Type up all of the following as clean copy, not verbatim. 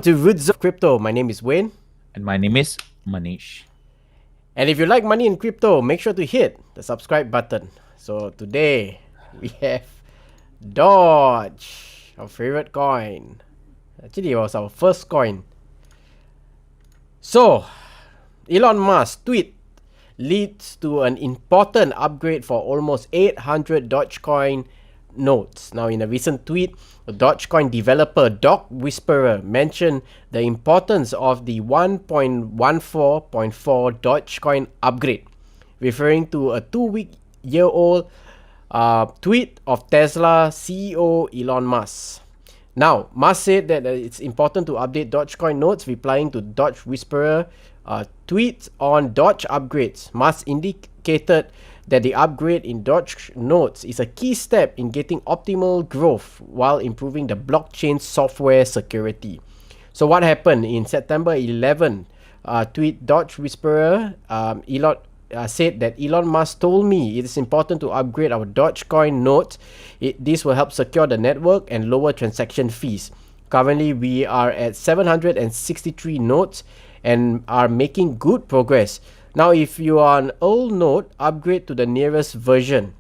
To Roots of Crypto. My name is Wayne. And my name is Manish. And if you like money in crypto, make sure to hit the subscribe button. So today we have Doge, our favorite coin. Actually, it was our first coin. So, Elon Musk tweet leads to an important upgrade for almost 800 Dogecoin nodes. Now, in a recent tweet, the Dogecoin developer Doc Whisperer mentioned the importance of the 1.14.4 Dogecoin upgrade, referring to a 2-year-old tweet of Tesla CEO Elon Musk. Now, Musk said that it's important to update Dogecoin nodes, replying to Doge Whisperer tweets on Doge upgrades. Musk indicated that the upgrade in Doge nodes is a key step in getting optimal growth while improving the blockchain software security. So what happened in September 11? Tweet Doge Whisperer Elon said that Elon Musk told me it is important to upgrade our Dogecoin nodes. This will help secure the network and lower transaction fees. Currently, we are at 763 nodes and are making good progress. Now, if you are an old node, upgrade to the nearest version.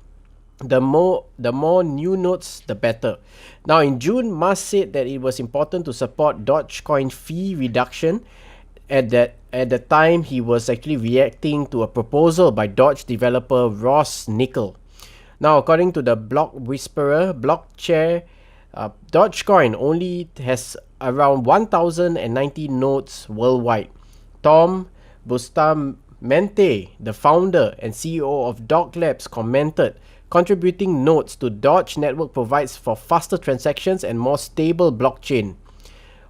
The more new nodes, the better. Now, in June, Musk said that it was important to support Dogecoin fee reduction. At the time, he was actually reacting to a proposal by Doge developer Ross Nickel. Now, according to the Block Whisperer, Blockchain, Dogecoin only has around 1,090 nodes worldwide. Tom Bustamante, the founder and CEO of Dog Labs, commented, contributing nodes to Doge network provides for faster transactions and more stable blockchain.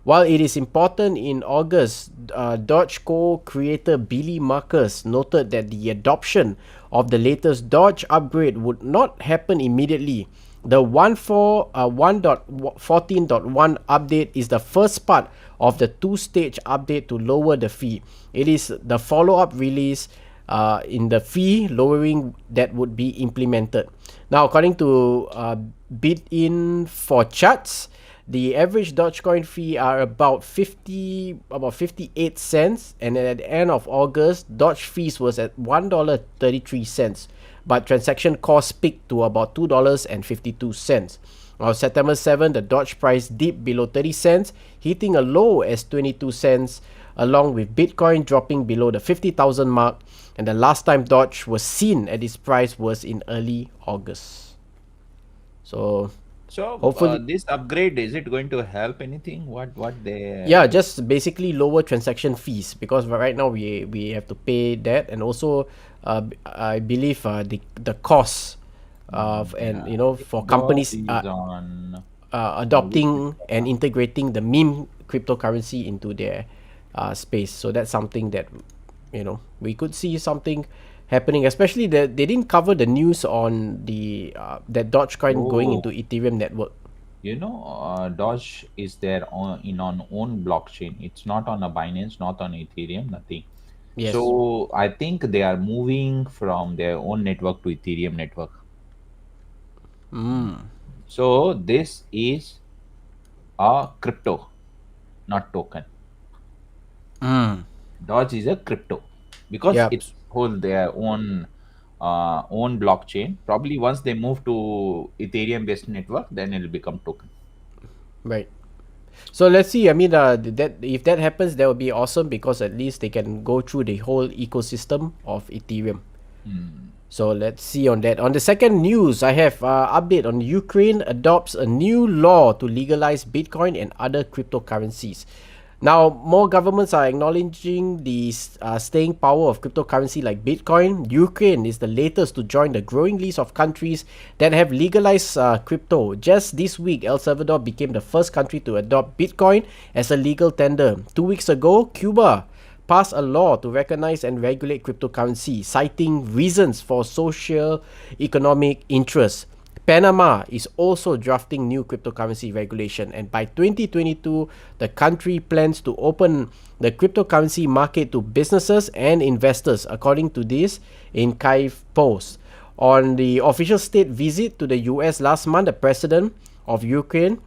While it is important, in August, Doge co-creator Billy Marcus noted that the adoption of the latest Doge upgrade would not happen immediately. The 1.14.1 update is the first part of the two-stage update to lower the fee. It is the follow-up release in the fee lowering that would be implemented. Now, according to Bit.in for charts, the average Dogecoin fee are about 58 cents, and at the end of August, Doge fees was at $1.33, but transaction cost peaked to about $2.52. On September 7, the Doge price dipped below 30 cents, hitting a low as 22 cents, along with Bitcoin dropping below the 50,000 mark, and the last time Doge was seen at this price was in early August. So hopefully, this upgrade, is it going to help anything? What they? yeah, just basically lower transaction fees, because right now we have to pay that, and also I believe the cost of, and for companies On adopting and integrating the meme cryptocurrency into their space. So that's something that we could see something happening, especially that they didn't cover the news on the that Dogecoin going into Ethereum network. Doge is there on own blockchain. It's not on a Binance, not on Ethereum, nothing. Yes. So I think they are moving from their own network to Ethereum network. So this is a crypto, not token. Doge is a crypto because Yeah. it's hold their own blockchain. Probably once they move to Ethereum based network, then it'll become token. Right. So let's see. I mean, that if that happens, that would be awesome, because at least they can go through the whole ecosystem of Ethereum. So let's see on that. On the second news, I have update on Ukraine adopts a new law to legalize Bitcoin and other cryptocurrencies. Now, more governments are acknowledging the staying power of cryptocurrency like Bitcoin. Ukraine is the latest to join the growing list of countries that have legalized crypto. Just this week, El Salvador became the first country to adopt Bitcoin as a legal tender. 2 weeks ago, Cuba passed a law to recognize and regulate cryptocurrency, citing reasons for social economic interests. Panama is also drafting new cryptocurrency regulation, and by 2022, the country plans to open the cryptocurrency market to businesses and investors, according to this in Kyiv Post. On the official state visit to the US last month, the president of Ukraine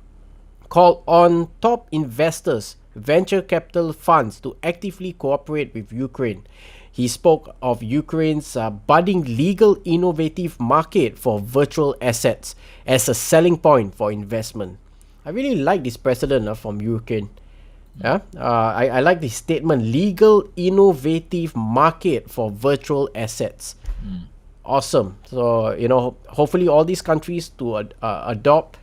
called on top investors venture capital funds to actively cooperate with Ukraine. He spoke of Ukraine's budding legal innovative market for virtual assets as a selling point for investment. I really like this president from Ukraine. Yeah, I like this statement: legal innovative market for virtual assets. Mm. Awesome. So hopefully all these countries to adopt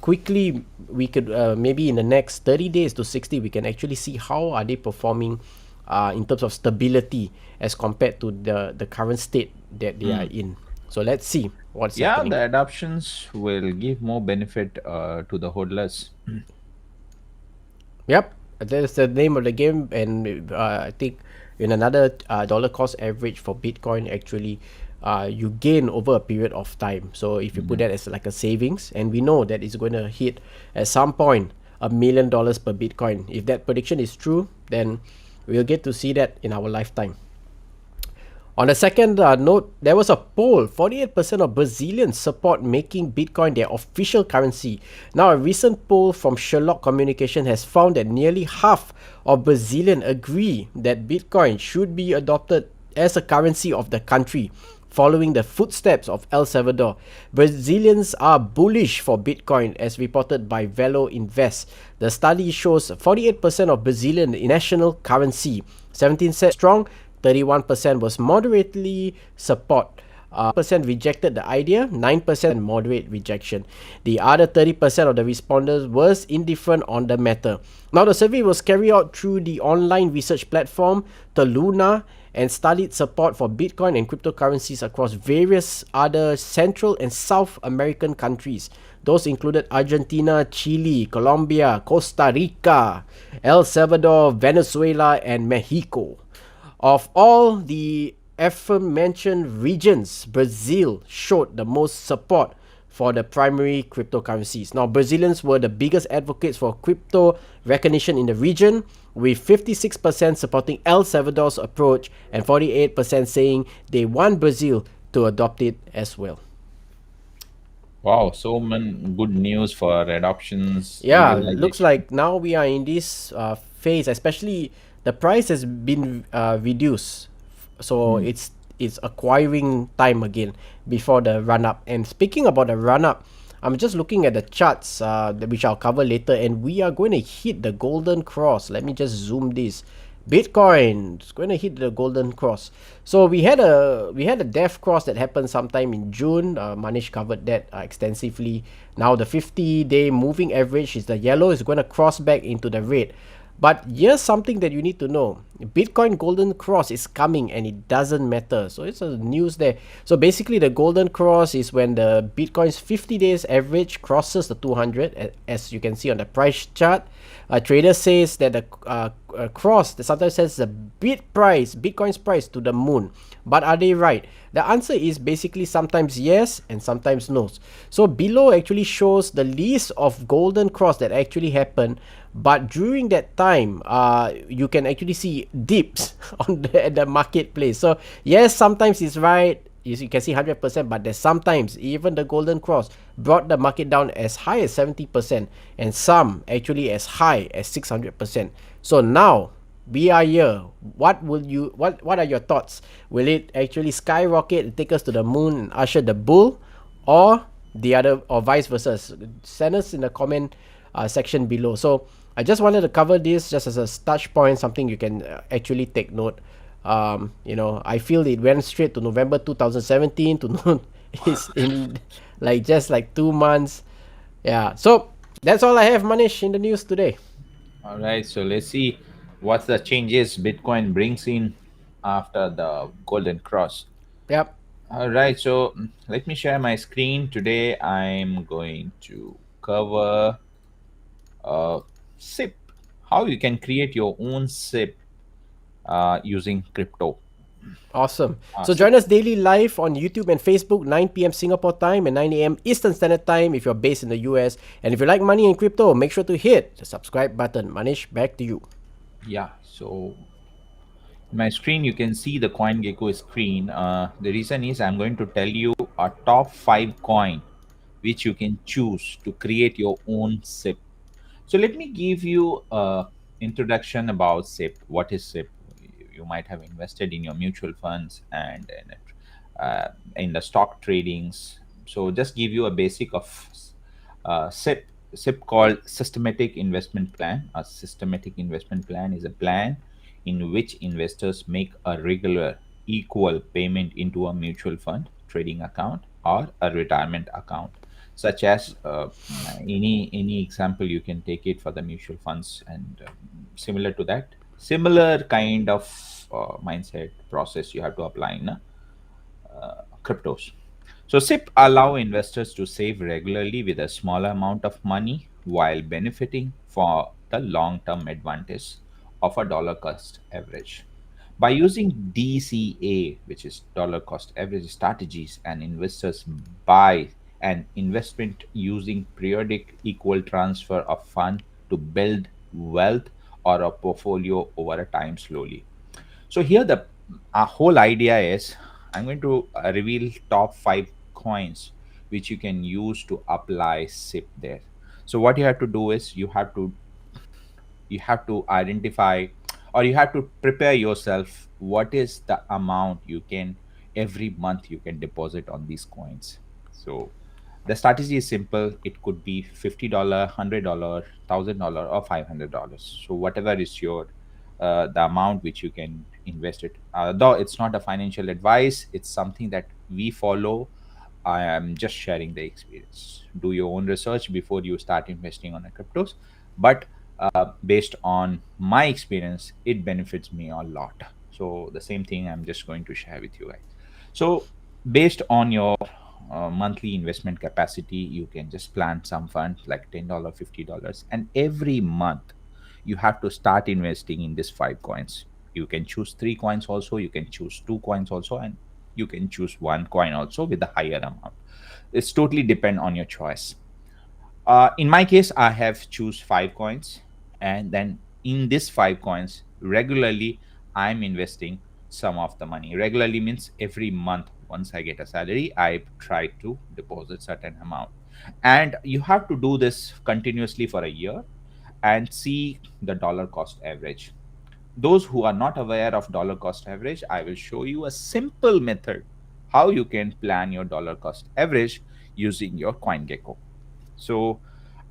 quickly. We could maybe in the next 30 days to 60, we can actually see how are they performing in terms of stability as compared to the current state that they are Mm. in. So let's see what's Yeah, happening. the adoptions will give more benefit to the hodlers. Yep, that's the name of the game, and I think in another dollar cost average for Bitcoin, actually, you gain over a period of time. So if you put Mhm. that as like a savings, and we know that it's going to hit at some point $1 million per Bitcoin. If that prediction is true, then we'll get to see that in our lifetime. On the second note, there was a poll. 48% of Brazilians support making Bitcoin their official currency. Now, a recent poll from Sherlock Communication has found that nearly half of Brazilians agree that Bitcoin should be adopted as a currency of the country, following the footsteps of El Salvador. Brazilians are bullish for Bitcoin, as reported by Velo Invest. The study shows 48% of Brazilian national currency, 17% strong, 31% was moderately support. Percent rejected the idea, 9% moderate rejection. The other 30% of the respondents was indifferent on the matter. Now, the survey was carried out through the online research platform Teluna and studied support for Bitcoin and cryptocurrencies across various other Central and South American countries. Those included Argentina, Chile, Colombia, Costa Rica, El Salvador, Venezuela, and Mexico. Of all the aforementioned regions, Brazil showed the most support for the primary cryptocurrencies. Now, Brazilians were the biggest advocates for crypto recognition in the region, with 56% supporting El Salvador's approach and 48% saying they want Brazil to adopt it as well. Wow, so many good news for adoptions, Yeah, looks legalization. like now we are in this phase, especially the price has been reduced, so Mm. it's acquiring time again before the run up. And speaking about the run up, I'm just looking at the charts which I'll cover later, and we are going to hit the golden cross. Let me just zoom this. Bitcoin is going to hit the golden cross. So we had a death cross that happened sometime in June. Manish covered that extensively. Now the 50-day moving average is the yellow, is going to cross back into the red. But here's something that you need to know. Bitcoin golden cross is coming and it doesn't matter. So it's a news there. So basically the golden cross is when the Bitcoin's 50 days average crosses the 200, as you can see on the price chart. A trader says that the cross that sometimes says the Bitcoin's price to the moon. But are they right? The answer is basically sometimes yes and sometimes no. So below actually shows the list of golden cross that actually happened, but during that time you can actually see dips on the marketplace. So yes, sometimes it's right, you can see 100%, but there's sometimes even the golden cross brought the market down as high as 70%, and some actually as high as 600%. So now we are here. What are your thoughts? Will it actually skyrocket and take us to the moon and usher the bull, or the other, or vice versa? Send us in the comment section below. So I just wanted to cover this just as a touch point, something you can actually take note. I feel it went straight to November 2017 to noon. It's in like just like 2 months. Yeah. So that's all I have, Manish, in the news today. All right, so let's see what the changes Bitcoin brings in after the golden cross. Yep. All right, so let me share my screen. Today I'm going to cover SIP, how you can create your own SIP using crypto. Awesome. So SIP. join us daily live on YouTube and Facebook, 9 p.m. Singapore time and 9 a.m. Eastern Standard Time if you're based in the US. And if you like money and crypto, make sure to hit the subscribe button. Manish, back to you. Yeah, so in my screen you can see the CoinGecko screen. The reason is I'm going to tell you a top 5 coin which you can choose to create your own SIP. So let me give you a introduction about SIP. What is SIP? You might have invested in your mutual funds and in the stock tradings. So just give you a basic of SIP. SIP called Systematic Investment Plan. A systematic investment plan is a plan in which investors make a regular equal payment into a mutual fund, trading account, or a retirement account, such as any example you can take it for the mutual funds, and similar to that, similar kind of mindset process you have to apply in cryptos. So SIP allow investors to save regularly with a small amount of money while benefiting for the long-term advantage of a dollar cost average. By using DCA, which is dollar cost average strategies, and investors buy an investment using periodic equal transfer of fund to build wealth or a portfolio over a time slowly. So here the whole idea is I'm going to reveal top 5 coins which you can use to apply SIP there. So what you have to do is you have to identify, or you have to prepare yourself what is the amount you can every month you can deposit on these coins. So the strategy is simple. It could be $50, $100, $1,000, or $500. So whatever is your the amount which you can invest it. Though it's not a financial advice, it's something that we follow. I am just sharing the experience. Do your own research before you start investing on the cryptos. But based on my experience, it benefits me a lot. So the same thing I'm just going to share with you guys. So based on your monthly investment capacity, you can just plan some fund like $10, $50, and every month you have to start investing in these 5 coins. You can choose 3 coins also, you can choose 2 coins also, and you can choose 1 coin also with a higher amount. It's totally depend on your choice. In my case, I have choose 5 coins, and then in these 5 coins, regularly I'm investing some of the money. Regularly means every month. Once I get a salary, I try to deposit certain amount, and you have to do this continuously for a year and see the dollar cost average. Those who are not aware of dollar cost average, I will show you a simple method how you can plan your dollar cost average using your CoinGecko. So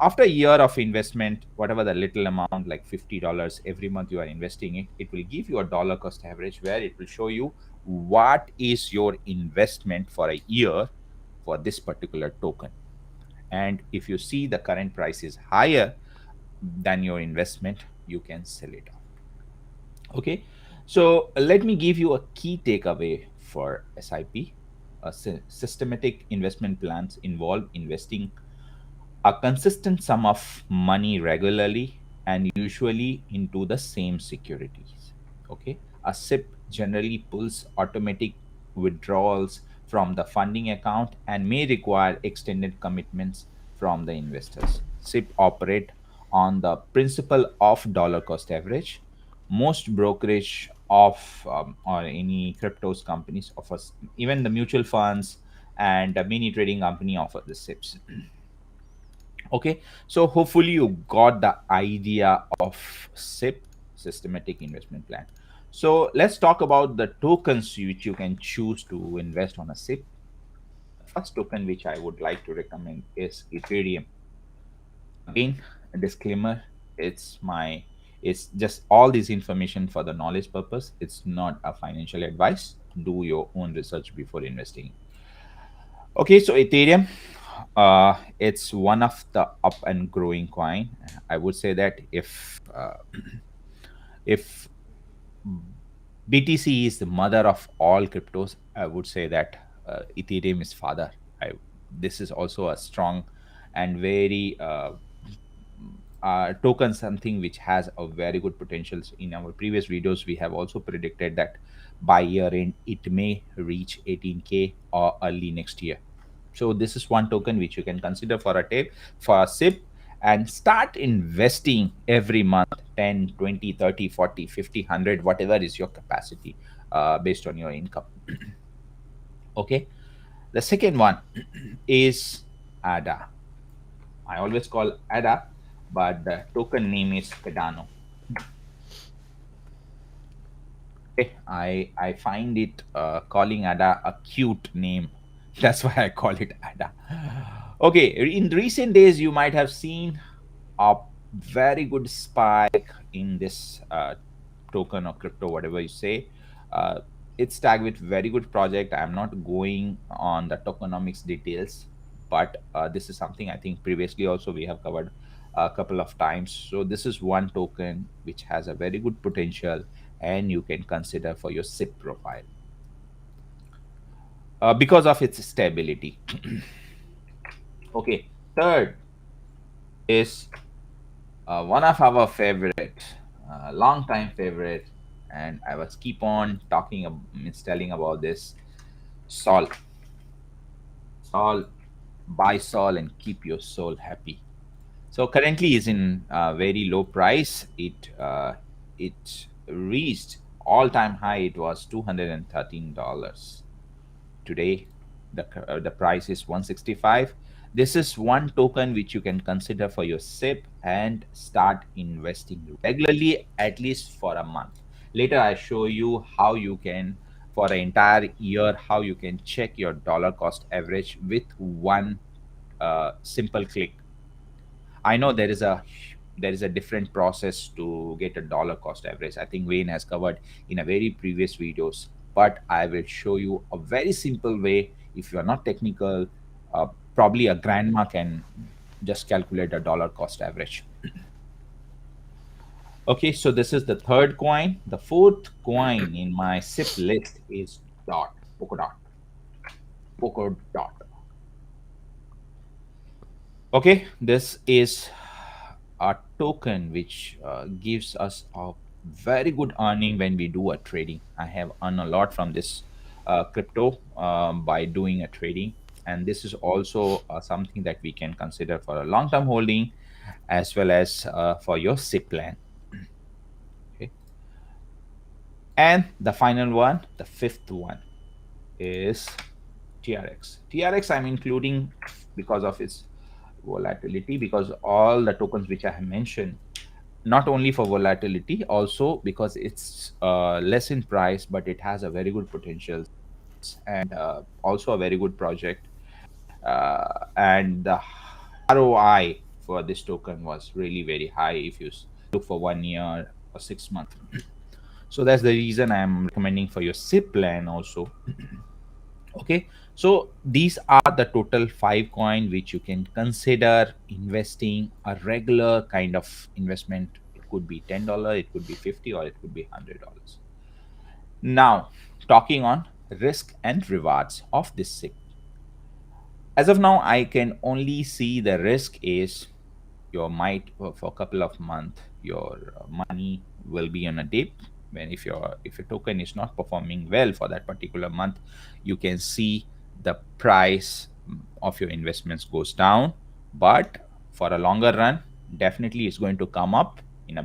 after a year of investment, whatever the little amount, like $50 every month you are investing it, it will give you a dollar cost average where it will show you what is your investment for a year for this particular token. And if you see the current price is higher than your investment, you can sell it off. Okay, so let me give you a key takeaway for SIP. Systematic investment plans involve investing a consistent sum of money regularly and usually into the same securities. Okay, a SIP generally pulls automatic withdrawals from the funding account and may require extended commitments from the investors. SIP operate on the principle of dollar cost average. Most brokerage of or any cryptos companies offers, even the mutual funds and many trading company offer the SIPs. Okay, so hopefully you got the idea of SIP, systematic investment plan. So let's talk about the tokens which you can choose to invest on a SIP. The first token which I would like to recommend is Ethereum. Again, a disclaimer, it's just all this information for the knowledge purpose. It's not a financial advice. Do your own research before investing. Okay, so Ethereum, it's one of the up and growing coin. I would say that if BTC is the mother of all cryptos, I would say that Ethereum is father. This is also a strong and very token, something which has a very good potential. In our previous videos, we have also predicted that by year end it may reach 18K or early next year. So this is one token which you can consider for a tape, for a SIP, and start investing every month 10, 20, 30, 40, 50, 100, whatever is your capacity based on your income. Okay, the second one is ADA. I always call ADA, but the token name is Cardano. I find it calling Ada a cute name. That's why I call it Ada. Okay, in recent days, you might have seen a very good spike in this token or crypto, whatever you say. Uh, it's tagged with very good project. I'm not going on the tokenomics details, but this is something I think previously also we have covered a couple of times. So this is one token which has a very good potential, and you can consider for your SIP profile because of its stability. Okay, third is one of our favorite, long time favorite, and I was keep on means telling about this. Sol, Sol, buy Sol and keep your soul happy. So currently is in very low price. It reached all time high. It was $213. Today the price is 165. This is one token which you can consider for your SIP and start investing regularly, at least for a month. Later I show you how you can, for an entire year, how you can check your dollar cost average with one simple click. I know there is a different process to get a dollar cost average. I think Wayne has covered in a very previous videos, but I will show you a very simple way. If you are not technical, uh, probably a grandma can just calculate a dollar cost average. Okay, so this is the third coin. The fourth coin in my SIP list is dot, polka dot. Okay, this is a token which gives us a very good earning when we do a trading. I have earned a lot from this crypto by doing a trading, and this is also something that we can consider for a long-term holding as well as for your SIP plan. Okay, and the final one, the fifth one, is TRX. TRX I'm including because of its volatility, because all the tokens which I have mentioned, not only for volatility, also because it's less in price, but it has a very good potential, and also a very good project. And the ROI for this token was really very high if you look for 1 year or 6 months. So that's the reason I'm recommending for your SIP plan also. Okay, so these are the total five coin which you can consider investing, a regular kind of investment. It could be $10, it could be 50, or it could be $100. Now, talking on risk and rewards of this SIP. As of now, I can only see the risk is your might for a couple of months your money will be on a dip. When if your token is not performing well for that particular month, you can see the price of your investments goes down. But for a longer run, definitely it's going to come up in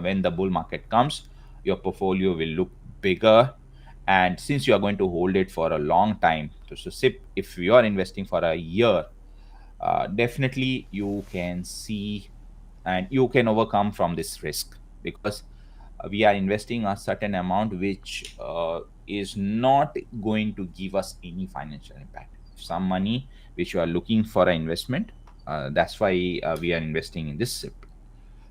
when the bull market comes. Your portfolio will look bigger, and since you are going to hold it for a long time, so SIP, if you are investing for a year, definitely you can see and you can overcome from this risk, because we are investing a certain amount which is not going to give us any financial impact. Some money which you are looking for an investment, that's why we are investing in this SIP.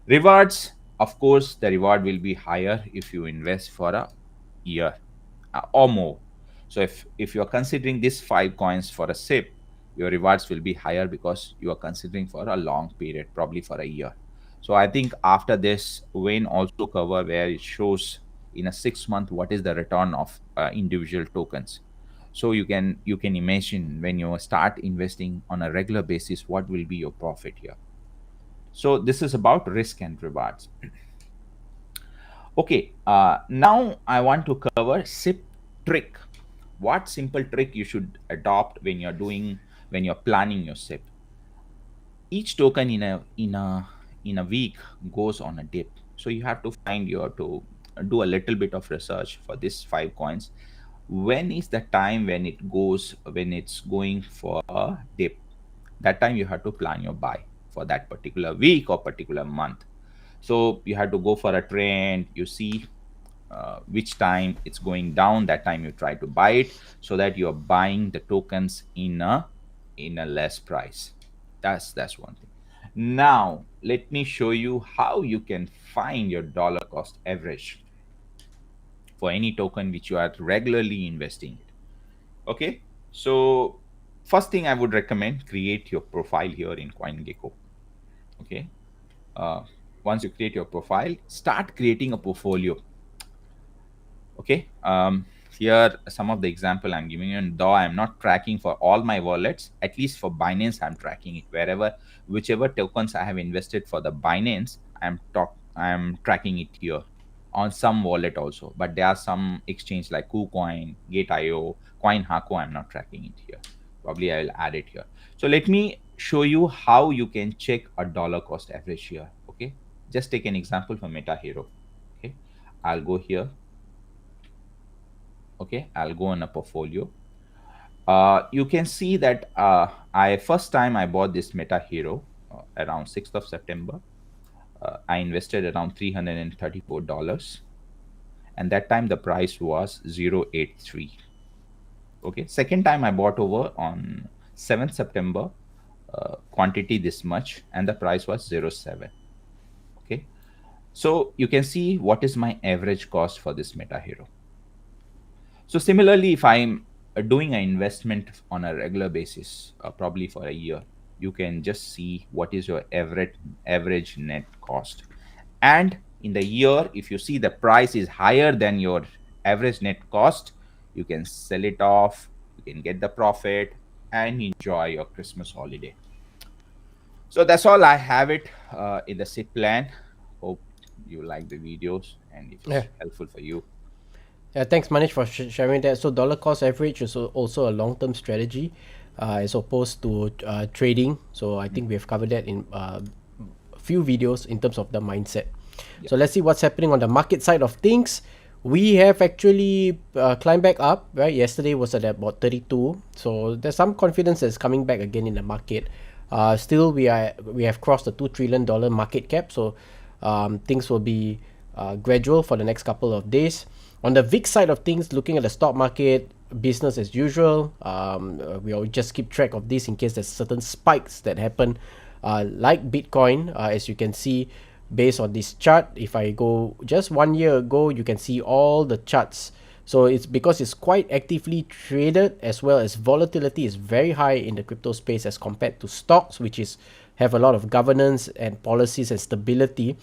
Rewards, of course, the reward will be higher if you invest for a year or more. So if you're considering these five coins for a SIP, your rewards will be higher because you are considering for a long period, probably for a year. So I think after this, Wayne also cover where it shows in a 6 month what is the return of individual tokens. So you can imagine when you start investing on a regular basis, what will be your profit here. So this is about risk and rewards. Okay, now I want to cover SIP trick. What simple trick you should adopt when you're planning your SIP. Each token in a week goes on a dip, so you have to do a little bit of research for these five coins. When is the time when it's going for a dip? That time you have to plan your buy for that particular week or particular month. So you have to go for a trend. You see which time it's going down, that time you try to buy it, so that you're buying the tokens in a less price. That's one thing. Now let me show you how you can find your dollar cost average for any token which you are regularly investing it. Okay, so first thing I would recommend, create your profile here in CoinGecko. Okay, uh, once you create your profile, start creating a portfolio. Okay, here some of the example I'm giving you, and though I'm not tracking for all my wallets, at least for Binance I'm tracking it. Wherever, whichever tokens I have invested for the Binance, I'm tracking it here on some wallet also. But there are some exchange like KuCoin, Gate.io, CoinHako, I'm not tracking it here. Probably I will add it here. So let me show you how you can check a dollar cost average here. Okay, just take an example for Meta Hero. Okay, I'll go here. Okay, I'll go in a portfolio. You can see that I first time I bought this Meta Hero around 6th of September. I invested around $334, and that time the price was 0.83. Okay, second time I bought over on 7th September, quantity this much, and the price was 0.7. Okay, so you can see what is my average cost for this Meta Hero. So similarly, if I'm doing an investment on a regular basis, probably for a year, you can just see what is your average net cost. And in the year, if you see the price is higher than your average net cost, you can sell it off, you can get the profit, and enjoy your Christmas holiday. So that's all I have it in the SIP plan. Hope you like the videos and if Yeah. it's helpful for you. Yeah, thanks Manish for sharing that. So dollar cost average is also a long-term strategy, as opposed to trading. So I think we have covered that in a few videos in terms of the mindset. Yeah. So let's see what's happening on the market side of things. We have actually climbed back up, right? Yesterday was at about 32. So there's some confidence that's coming back again in the market. Still, we have crossed the $2 trillion market cap. So things will be gradual for the next couple of days. On the VIX side of things, looking at the stock market, business as usual. We'll just keep track of this in case there's certain spikes that happen, like Bitcoin, as you can see based on this chart. If I go just 1 year ago, you can see all the charts. So it's because it's quite actively traded, as well as volatility is very high in the crypto space as compared to stocks, which is have a lot of governance and policies and stability.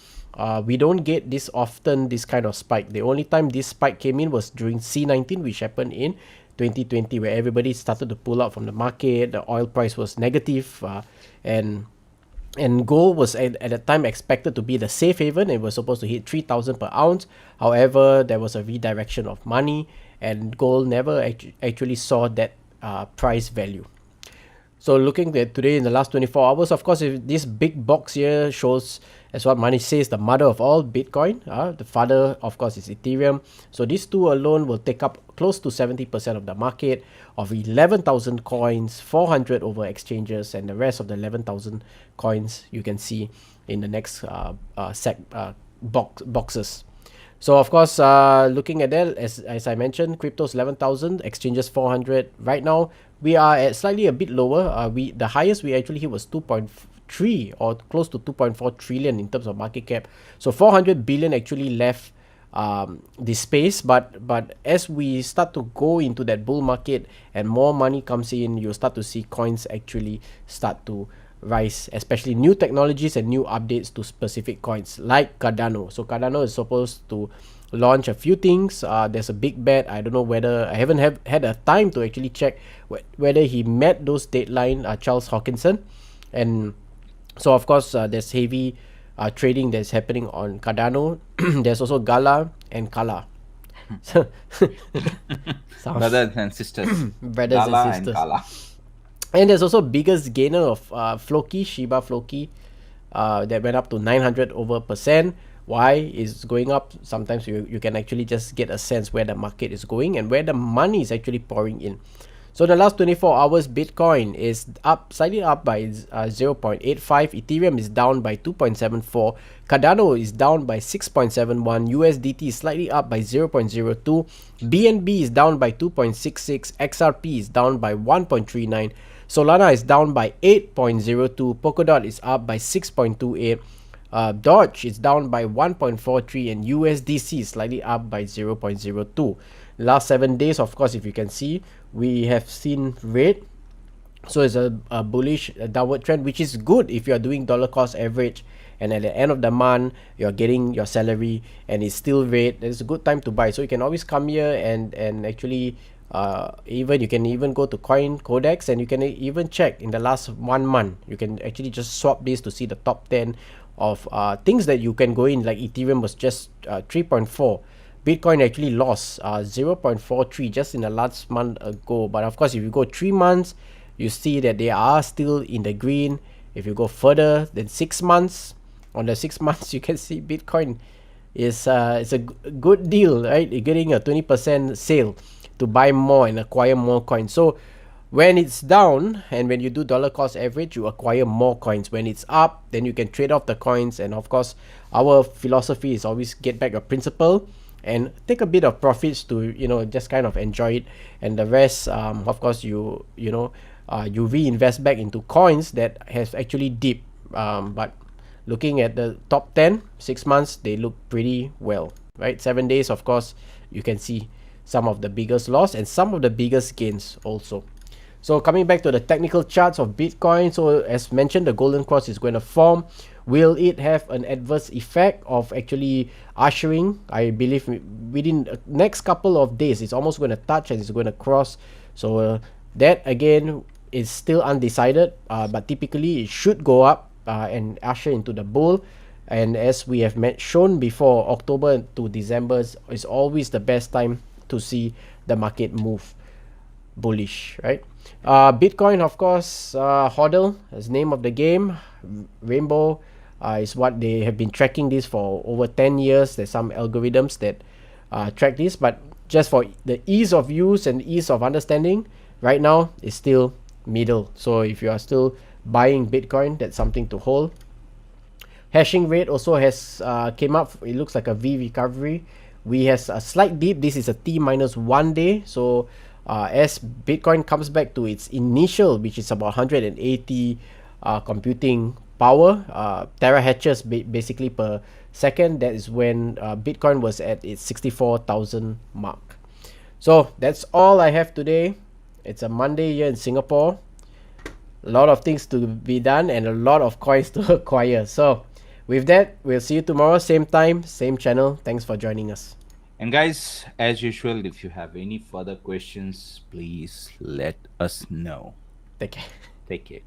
We don't get this often, this kind of spike. The only time this spike came in was during C19, which happened in 2020, where everybody started to pull out from the market. The oil price was negative, and gold was at that time expected to be the safe haven. It was supposed to hit 3,000 per ounce. However, there was a redirection of money, and gold never actually saw that price value. So looking at today in the last 24 hours, of course, if this big box here shows, as what Manish says, the mother of all, Bitcoin. The father, of course, is Ethereum. So these two alone will take up close to 70% of the market of 11,000 coins, 400 over exchanges, and the rest of the 11,000 coins you can see in the next boxes. So of course, looking at that, as I mentioned, crypto's 11,000, exchanges 400. Right now, we are at slightly a bit lower. The highest we actually hit was 2.3 or close to 2.4 trillion in terms of market cap. So 400 billion actually left this space. But as we start to go into that bull market and more money comes in, you'll start to see coins actually start to rise, especially new technologies and new updates to specific coins like Cardano. So Cardano is supposed to launch a few things. There's a big bet. I don't know whether I haven't had a time to actually check whether he met those deadline, Charles Hawkinson. And so of course there's heavy trading that's happening on Cardano. There's also Gala and Kala. Brothers and sisters. Brothers Gala and sisters. Kala. And there's also biggest gainer of Floki, Shiba Floki, that went up to 900 over percent. Why is going up? Sometimes you can actually just get a sense where the market is going and where the money is actually pouring in. So in the last 24 hours, Bitcoin is up, slightly up by 0.85. Ethereum is down by 2.74. Cardano is down by 6.71. USDT is slightly up by 0.02. BNB is down by 2.66. XRP is down by 1.39. Solana is down by 8.02. Polkadot is up by 6.28. Doge is down by 1.43, and USDC is slightly up by 0.02. Last 7 days, of course, if you can see, we have seen red. So it's a bullish downward trend, which is good if you are doing dollar cost average and at the end of the month you're getting your salary and it's still red. It's a good time to buy. So you can always come here and actually even you can even go to Coin Codex and you can even check in the last 1 month. You can actually just swap this to see the top 10 of things that you can go in. Like Ethereum was just 3.4. Bitcoin actually lost 0.43 just in the last month ago. But of course, if you go 3 months, you see that they are still in the green. If you go further than 6 months, on the 6 months, you can see Bitcoin is it's a good deal, right? You're getting a 20% sale to buy more and acquire more coins. So when it's down and when you do dollar cost average, you acquire more coins. When it's up, then you can trade off the coins. And of course, our philosophy is always get back your principal and take a bit of profits to just kind of enjoy it, and the rest of course you reinvest back into coins that has actually dipped, but looking at the top 10 6 months, they look pretty well, right? 7 days, of course, you can see some of the biggest loss and some of the biggest gains also. So coming back to the technical charts of Bitcoin, so as mentioned, the golden cross is going to form. Will it have an adverse effect of actually ushering? I believe within the next couple of days, it's almost going to touch and it's going to cross. So that again is still undecided, but typically it should go up and usher into the bull. And as we have shown before, October to December is always the best time to see the market move bullish, right? Bitcoin, of course, hodl is the name of the game. Rainbow is what they have been tracking this for over 10 years. There's some algorithms that track this, but just for the ease of use and ease of understanding, right now it's still middle. So if you are still buying Bitcoin, that's something to hold. Hashing rate also has came up. It looks like a V recovery. We has a slight dip. This is a T minus 1 day. So as Bitcoin comes back to its initial, which is about 180 computing power, terahatches basically per second, that is when Bitcoin was at its 64,000 mark. So that's all I have today. It's a Monday here in Singapore. A lot of things to be done and a lot of coins to acquire. So with that, we'll see you tomorrow, same time, same channel. Thanks for joining us. And guys, as usual, if you have any further questions, please let us know. Take care. Take care.